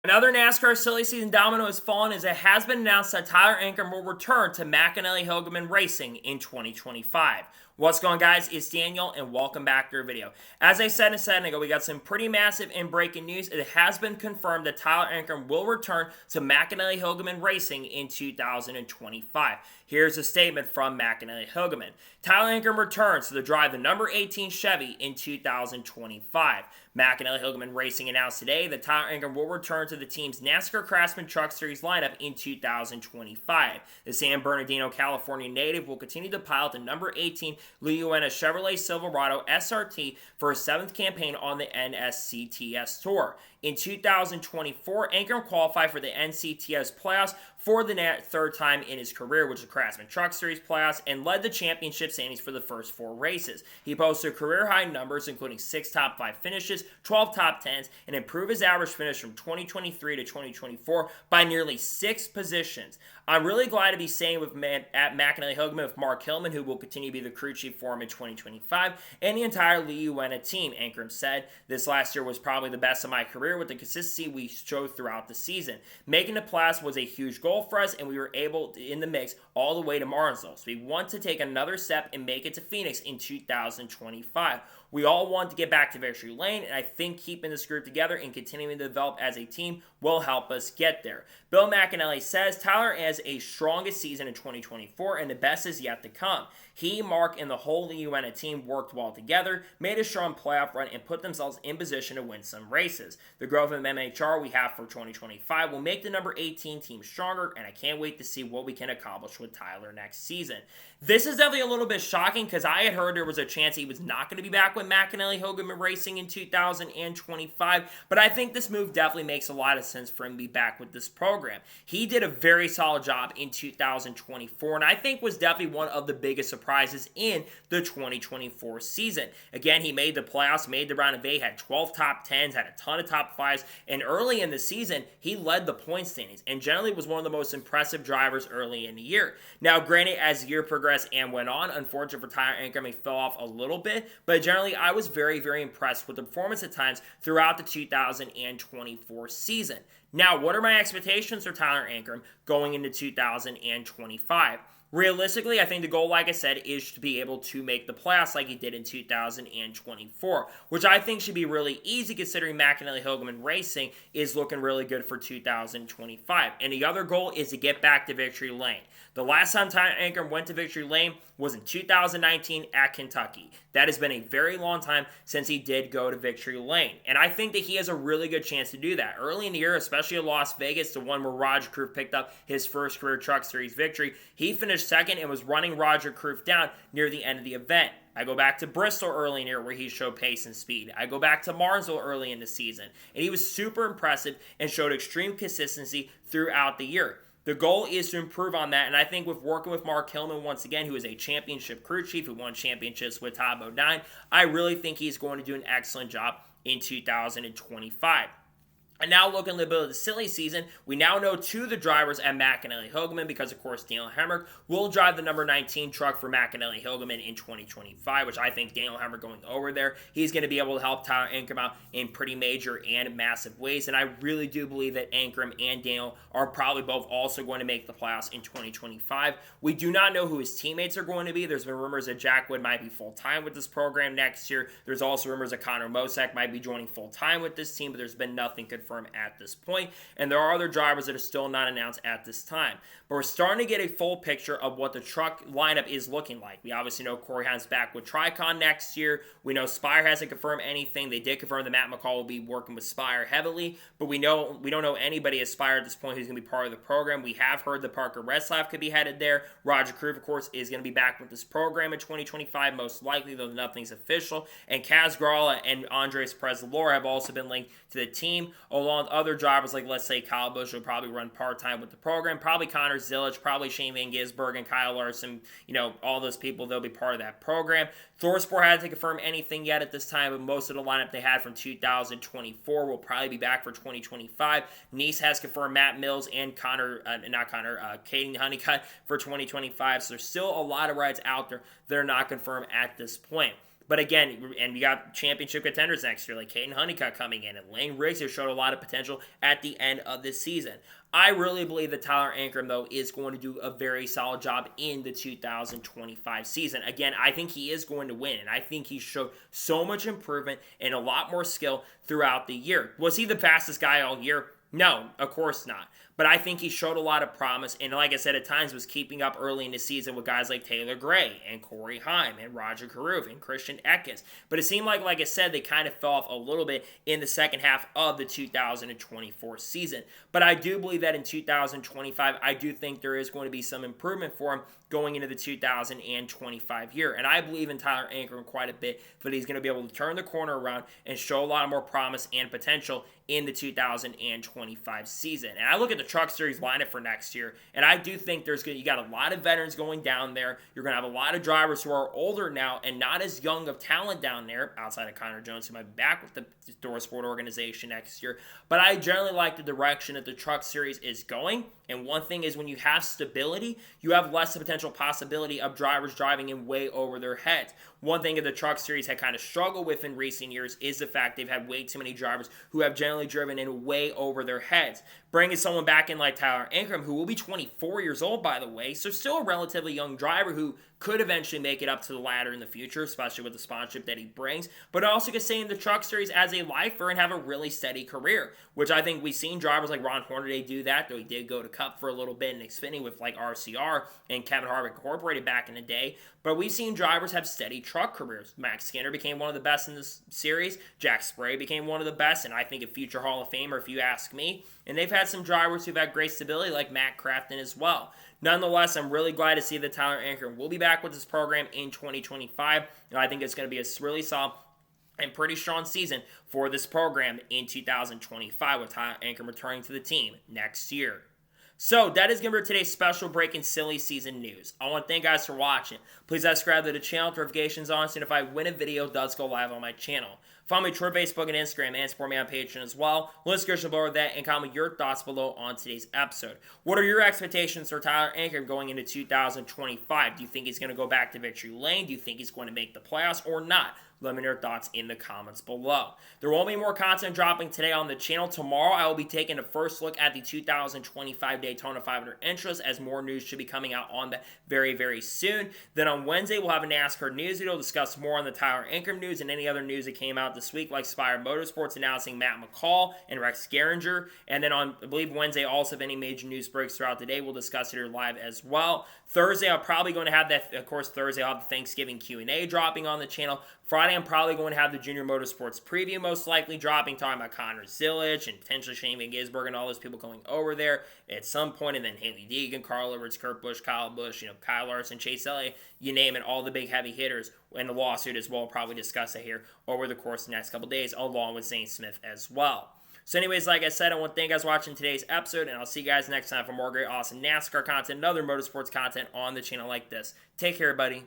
Another NASCAR silly season domino has fallen as it has been announced that Tyler Ankrum will return to McAnally-Hilgemann Racing in 2025. What's going on, guys? It's Daniel and welcome back to our video. As I said a second ago, we got some pretty massive and breaking news. It has been confirmed that Tyler Ankrum will return to McAnally-Hilgemann Racing in 2025. Here's a statement from McAnally-Hilgemann. Tyler Ankrum returns to the drive the number 18 Chevy in 2025. McAnally-Hilgemann Racing announced today that Tyler Ankrum will return to the team's NASCAR Craftsman Truck Series lineup in 2025. The San Bernardino, California native will continue to pilot the number 18 Liuena Chevrolet Silverado SRT for his 7th campaign on the NSCTS Tour. In 2024, Ankrum qualified for the NCTS playoffs for the 3rd time in his career, which is the Craftsman Truck Series playoffs, and led the championship standings for the first 4 races. He posted career-high numbers, including 6 top 5 finishes, 12 top 10s, and improved his average finish from 2023 to 2024 by nearly 6 positions. I'm really glad to be staying at McAnally-Hilgemann with Mark Hillman, who will continue to be the crew chief for him in 2025, and the entire Liuena team, Ankrum said. This last year was probably the best of my career with the consistency we showed throughout the season. Making the playoffs was a huge goal for us, and we were able to, in the mix all the way to Martinsville. So we want to take another step and make it to Phoenix in 2025. We all want to get back to victory lane, and I think keeping this group together and continuing to develop as a team will help us get there. Bill McAnally says Tyler has a strongest season in 2024, and the best is yet to come. He, Mark, and the whole Liuena team worked well together, made a strong playoff run, and put themselves in position to win some races. The growth of MHR we have for 2025 will make the number 18 team stronger, and I can't wait to see what we can accomplish with Tyler next season. This is definitely a little bit shocking because I had heard there was a chance he was not going to be back with McAnally-Hilgemann Racing in 2025, but I think this move definitely makes a lot of sense for him to be back with this program. He did a very solid job in 2024, and I think was definitely one of the biggest surprises in the 2024 season. Again, he made the playoffs, made the round of 8, had 12 top 10s, had a ton of top 5s, and early in the season, he led the point standings and generally was one of the most impressive drivers early in the year. Now, granted, as the year progressed and went on, unfortunately for Tyler Ankrum, he fell off a little bit, but generally, I was very, very impressed with the performance at times throughout the 2024 season. Now, what are my expectations for Tyler Ankrum going into 2025? Realistically, I think the goal, like I said, is to be able to make the playoffs like he did in 2024, which I think should be really easy considering McAnally-Hilgemann Racing is looking really good for 2025. And the other goal is to get back to victory lane. The last time Tyler Ankrum went to victory lane was in 2019 at Kentucky. That has been a very long time since he did go to victory lane. And I think that he has a really good chance to do that. Early in the year, especially at Las Vegas, the one where Roger Kroof picked up his first career Truck Series victory, he finished second and was running Roger Kroof down near the end of the event. I go back to Bristol early in the year where he showed pace and speed. I go back to Martinsville early in the season, and he was super impressive and showed extreme consistency throughout the year. The goal is to improve on that, and I think with working with Mark Hillman once again, who is a championship crew chief who won championships with Todd Bodine, I really think he's going to do an excellent job in 2025. And now looking a little bit at the silly season, we now know 2 of the drivers at McAnally-Hilgemann because, of course, Daniel Hemrick will drive the number 19 truck for McAnally-Hilgemann in 2025, which I think Daniel Hemrick going over there, he's going to be able to help Tyler Ankrum out in pretty major and massive ways. And I really do believe that Ankrum and Daniel are probably both also going to make the playoffs in 2025. We do not know who his teammates are going to be. There's been rumors that Jack Wood might be full-time with this program next year. There's also rumors that Connor Mosak might be joining full-time with this team, but there's been nothing confirmed at this point, and there are other drivers that are still not announced at this time. But we're starting to get a full picture of what the truck lineup is looking like. We obviously know Corey Hines back with Tricon next year. We know Spire hasn't confirmed anything. They did confirm that Matt McCall will be working with Spire heavily, but we don't know anybody at Spire at this point who's going to be part of the program. We have heard that Parker Retzlaff could be headed there. Roger Kroof, of course, is going to be back with this program in 2025, most likely, though nothing's official. And Kaz Gralla and Andres Perez-Lora have also been linked to the team, along with other drivers like, let's say, Kyle Busch will probably run part-time with the program, probably Connor Zilic, probably Shane Van Gisbergen and Kyle Larson, all those people, they'll be part of that program. Thorsport hasn't confirmed anything yet at this time, but most of the lineup they had from 2024 will probably be back for 2025. Nice has confirmed Matt Mills and Caden Honeycutt for 2025, so there's still a lot of rides out there that are not confirmed at this point. But again, and we got championship contenders next year, like Caden Honeycutt coming in, and Lane Riggs, who showed a lot of potential at the end of this season. I really believe that Tyler Ankrum, though, is going to do a very solid job in the 2025 season. Again, I think he is going to win, and I think he showed so much improvement and a lot more skill throughout the year. Was he the fastest guy all year? No, of course not. But I think he showed a lot of promise, and like I said, at times was keeping up early in the season with guys like Taylor Gray and Corey Heim and Roger Carruth and Christian Eckes. But it seemed like I said, they kind of fell off a little bit in the second half of the 2024 season. But I do believe that in 2025, I do think there is going to be some improvement for him going into the 2025 year. And I believe in Tyler Ankrum quite a bit, that he's going to be able to turn the corner around and show a lot more promise and potential in the 2025 season. And I look at the Truck Series lineup for next year, and I do think you got a lot of veterans going down there. You're going to have a lot of drivers who are older now and not as young of talent down there, outside of Connor Jones, who might be back with the Door Sport organization next year. But I generally like the direction that the Truck Series is going. And one thing is, when you have stability, you have less potential possibility of drivers driving in way over their heads. One thing that the Truck Series had kind of struggled with in recent years is the fact they've had way too many drivers who have generally driven in way over their heads. Bringing someone back in like Tyler Ankrum, who will be 24 years old, by the way, so still a relatively young driver who could eventually make it up to the ladder in the future, especially with the sponsorship that he brings, but also could stay in the Truck Series as a lifer and have a really steady career, which I think we've seen drivers like Ron Hornaday do that, though he did go to Cup for a little bit in Xfinity with like RCR and Kevin Harvick Incorporated back in the day. But we've seen drivers have steady truck careers. Max Skinner became one of the best in this series. Jack Spray became one of the best, and I think a future Hall of Famer, if you ask me. And they've had some drivers who've had great stability, like Matt Crafton as well. Nonetheless, I'm really glad to see that Tyler Ankrum will be back with this program in 2025. And I think it's going to be a really solid and pretty strong season for this program in 2025, with Tyler Ankrum returning to the team next year. So, that is going to be today's special breaking silly season news. I want to thank you guys for watching. Please subscribe to the channel, notifications on, so if I win a video, it does go live on my channel. Follow me on Twitter, Facebook, and Instagram, and support me on Patreon as well. Link description below that, and comment your thoughts below on today's episode. What are your expectations for Tyler Ankrum going into 2025? Do you think he's going to go back to victory lane? Do you think he's going to make the playoffs or not? Let me know your thoughts in the comments below. There won't be more content dropping today on the channel. Tomorrow, I will be taking a first look at the 2025 Daytona 500 Intros, as more news should be coming out on that very, very soon. Then on Wednesday, we'll have a NASCAR news video, discuss more on the Tyler Ankrum news and any other news that came out this week, like Spire Motorsports announcing Matt McCall and Rex Gehringer. And then on, I believe, Wednesday, also, if any major news breaks throughout the day, we'll discuss it here live as well. Thursday, I'm probably going to have that, of course, Thursday, I'll have the Thanksgiving Q&A dropping on the channel. Friday, I'm probably going to have the Junior Motorsports preview, most likely dropping, talking about Connor Zilic and potentially Shane Van Gisbergen and all those people going over there at some point. And then Haley Deegan, Carl Edwards, Kurt Busch, Kyle Busch, Kyle Larson, Chase Elliott, you name it, all the big heavy hitters. And the lawsuit as well, probably discuss it here over the course of the next couple days, along with Zane Smith as well. So anyways, like I said, I want to thank you guys for watching today's episode, and I'll see you guys next time for more great, awesome NASCAR content and other motorsports content on the channel like this. Take care, everybody.